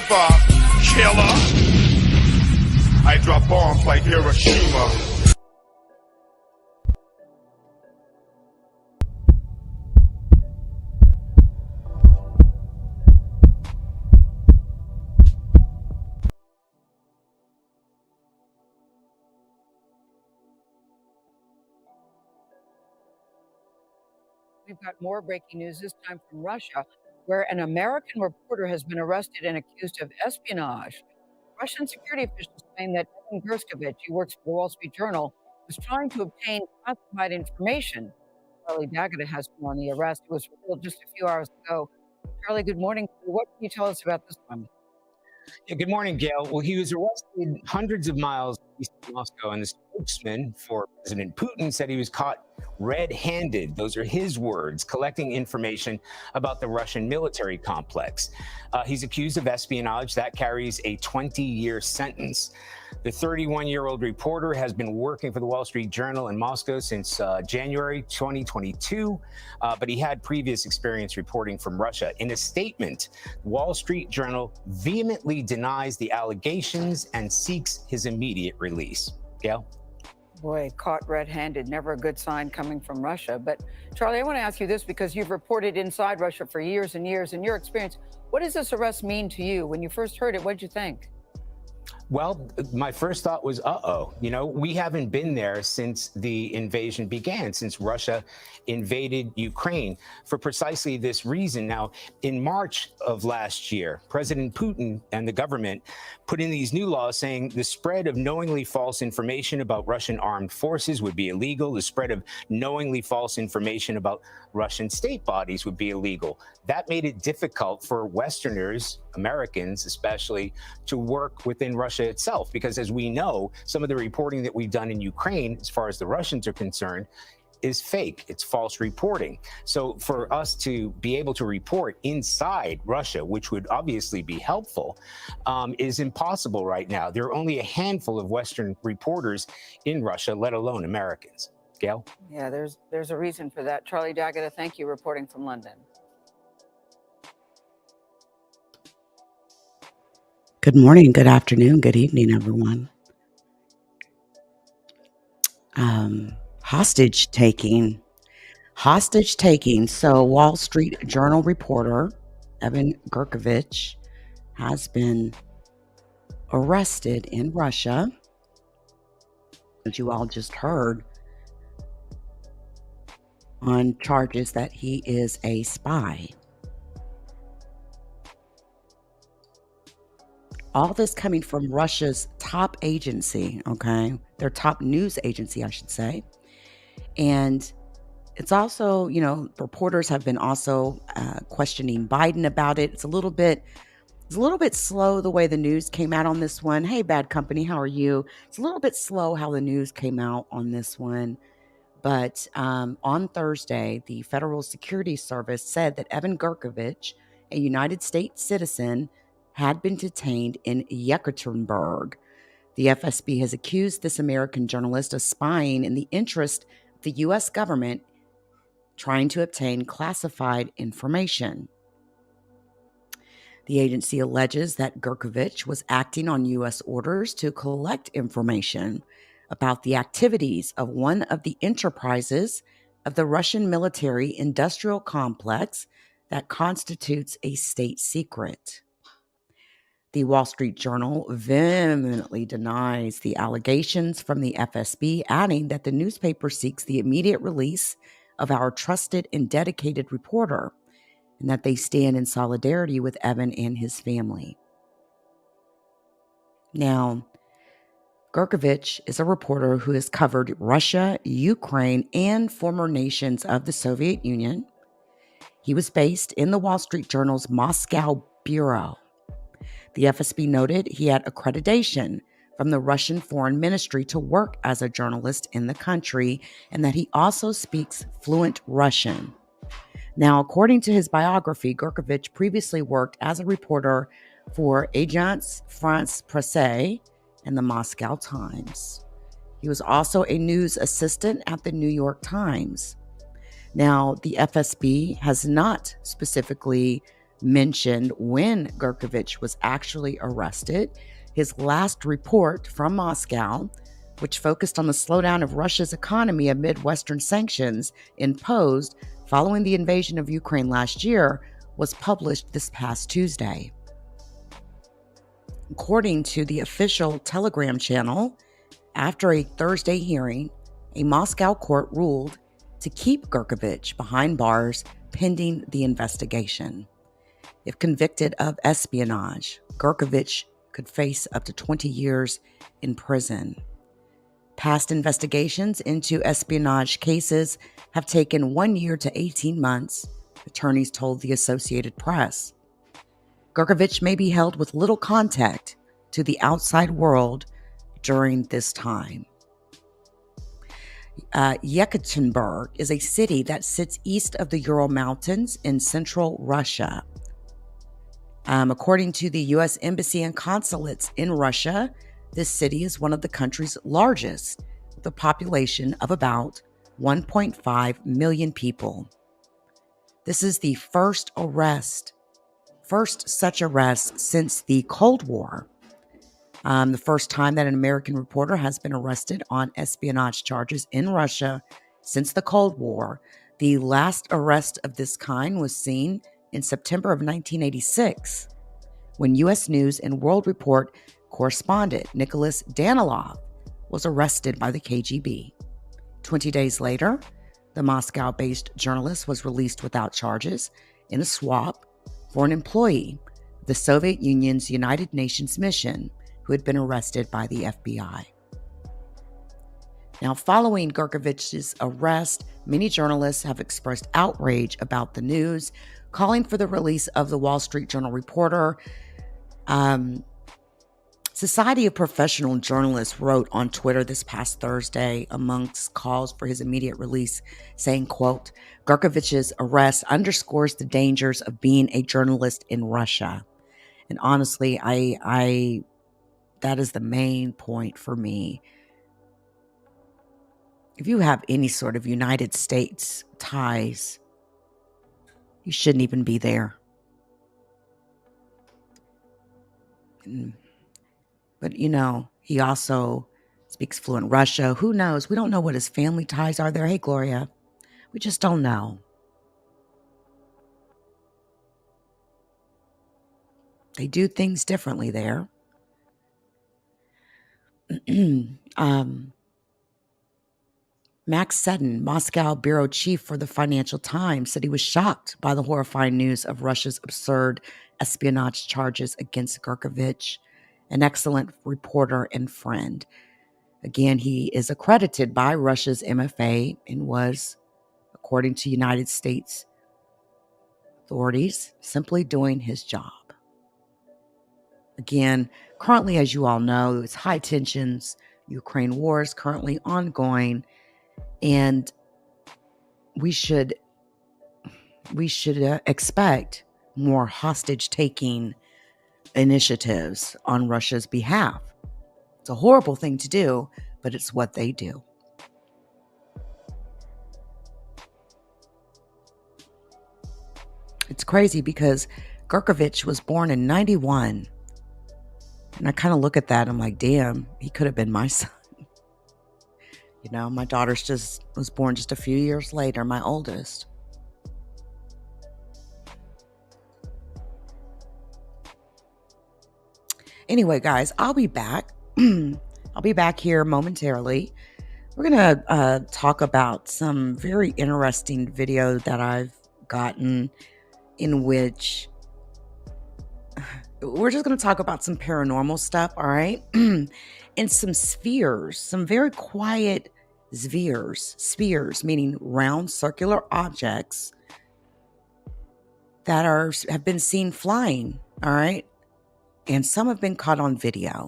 sniper, killer. I drop bombs like Hiroshima. We've got more breaking news, this time from Russia, where an American reporter has been arrested and accused of espionage. Russian security officials claim that Evan Geshkovich, who works for the Wall Street Journal, was trying to obtain classified information. Charlie Daggett has more on the arrest. It was revealed just a few hours ago. Charlie, good morning. What can you tell us about this one? Yeah, good morning, Gail. Well, he was arrested hundreds of miles east of Moscow, and the spokesman for President Putin said he was caught red-handed. Those are his words, collecting information about the Russian military complex. He's accused of espionage. That carries a 20-year sentence. The 31-year-old reporter has been working for the Wall Street Journal in Moscow since January 2022, but he had previous experience reporting from Russia. In a statement, Wall Street Journal vehemently denies the allegations and seeks his immediate release. Gail? Boy, caught red-handed, never a good sign coming from Russia. But Charlie, I want to ask you this because you've reported inside Russia for years and years. In your experience, what does this arrest mean to you? When you first heard it, what did you think? Well, my first thought was, you know, we haven't been there since the invasion began, since Russia invaded Ukraine for precisely this reason. Now, in March of last year, President Putin and the government put in these new laws saying the spread of knowingly false information about Russian armed forces would be illegal. The spread of knowingly false information about Russian state bodies would be illegal. That made it difficult for Westerners, Americans especially, to work within Russia itself, because as we know, some of the reporting that we've done in Ukraine, as far as the Russians are concerned, is fake. It's false reporting. So for us to be able to report inside Russia, which would obviously be helpful, is impossible right now. There are only a handful of Western reporters in Russia, let alone Americans. Gail? Yeah, there's a reason for that. Charlie Daggett, thank you, reporting from London. Good morning, good afternoon, good evening, everyone. Hostage taking. So Wall Street Journal reporter Evan Geshkovich has been arrested in Russia, as you all just heard, on charges that he is a spy. All this coming from Russia's top agency, okay? Their top news agency, I should say. And it's also, you know, reporters have been also questioning Biden about it. It's a little bit slow the way the news came out on this one. Hey, Bad Company, how are you? It's a little bit slow how the news came out on this one. But on Thursday, the Federal Security Service said that Evan Geshkovich, a United States citizen, had been detained in Yekaterinburg. The FSB has accused this American journalist of spying in the interest of the U.S. government, trying to obtain classified information. The agency alleges that Geshkovich was acting on U.S. orders to collect information about the activities of one of the enterprises of the Russian military industrial complex that constitutes a state secret. The Wall Street Journal vehemently denies the allegations from the FSB, adding that the newspaper seeks the immediate release of our trusted and dedicated reporter, and that they stand in solidarity with Evan and his family. Now, Geshkovich is a reporter who has covered Russia, Ukraine, and former nations of the Soviet Union. He was based in the Wall Street Journal's Moscow bureau. The FSB noted he had accreditation from the Russian Foreign Ministry to work as a journalist in the country, and that he also speaks fluent Russian. Now, according to his biography, Geshkovich previously worked as a reporter for Agence France-Presse and the Moscow Times. He was also a news assistant at the New York Times. Now, the FSB has not specifically mentioned when Geshkovich was actually arrested. His last report from Moscow, which focused on the slowdown of Russia's economy amid Western sanctions imposed following the invasion of Ukraine last year, was published this past Tuesday. According to the official Telegram channel, after a Thursday hearing, a Moscow court ruled to keep Geshkovich behind bars pending the investigation. If convicted of espionage, Geshkovich could face up to 20 years in prison. Past investigations into espionage cases have taken 1 year to 18 months, attorneys told the Associated Press. Geshkovich may be held with little contact to the outside world during this time. Yekaterinburg is a city that sits east of the Ural Mountains in central Russia. According to the U.S. Embassy and Consulates in Russia, this city is one of the country's largest, with a population of about 1.5 million people. This is the first such arrest since the Cold War. The first time that an American reporter has been arrested on espionage charges in Russia since the Cold War. The last arrest of this kind was seen in September of 1986, when U.S. News and World Report correspondent Nicholas Danilov was arrested by the KGB. 20 days later, the Moscow-based journalist was released without charges in a swap for an employee of the Soviet Union's United Nations mission who had been arrested by the FBI. Now, following Geshkovich's arrest, many journalists have expressed outrage about the news, calling for the release of the Wall Street Journal reporter. Society of Professional Journalists wrote on Twitter this past Thursday amongst calls for his immediate release, saying, quote, Geshkovich's arrest underscores the dangers of being a journalist in Russia. And honestly, I that is the main point for me. If you have any sort of United States ties, you shouldn't even be there. But, he also speaks fluent Russian. Who knows? We don't know what his family ties are there. Hey, Gloria, we just don't know. They do things differently there. Max Seddon, Moscow bureau chief for the Financial Times, said he was shocked by the horrifying news of Russia's absurd espionage charges against Geshkovich, an excellent reporter and friend. Again, he is accredited by Russia's MFA and was, according to United States authorities, simply doing his job. Again, currently, as you all know, it's high tensions. Ukraine war is currently ongoing, and we should expect more hostage-taking initiatives on Russia's behalf. It's a horrible thing to do, but it's what they do. It's crazy because Geshkovich was born in 91. And I kind of look at that and I'm like, damn, he could have been my son. My daughter was born just a few years later, my oldest. Anyway, guys, I'll be back. I'll be back here momentarily. We're going to talk about some very interesting video that I've gotten in which we're just going to talk about some paranormal stuff, all right? And some spheres, some very quiet spheres, meaning round circular objects that have been seen flying, all right? And some have been caught on video.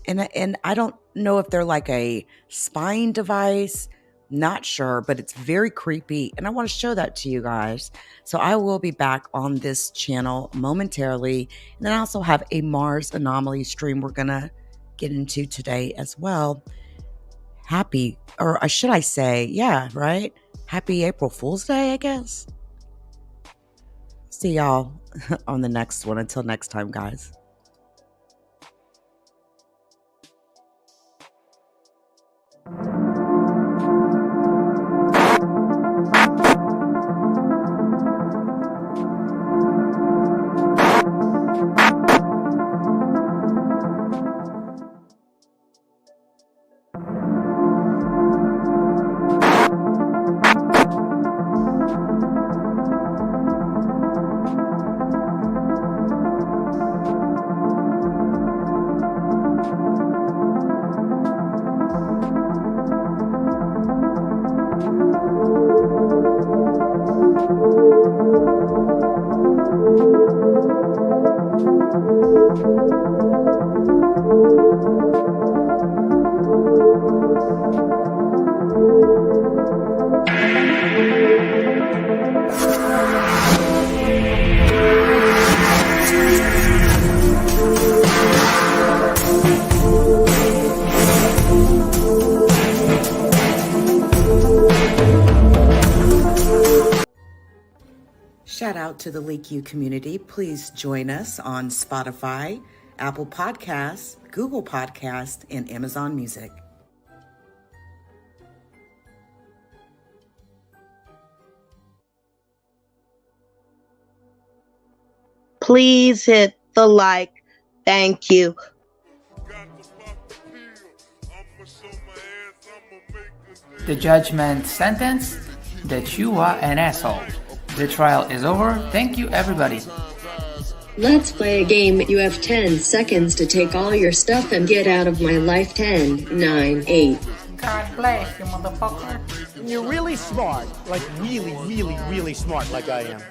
And I don't know if they're like a spying device, not sure, but it's very creepy. And I want to show that to you guys. So I will be back on this channel momentarily. And then I also have a Mars anomaly stream we're going to get into today as well. Happy April Fool's Day, I guess. See y'all on the next one. Until next time, guys. Shout out to the LeakYou community. Please join us on Spotify, Apple Podcasts, Google Podcasts, and Amazon Music. Please hit the like. Thank you. The judgment sentence that you are an asshole. The trial is over. Thank you, everybody. Let's play a game. You have 10 seconds to take all your stuff and get out of my life. 10, 9, 8. God bless you, motherfucker. You're really smart. Like really, really, really smart like I am.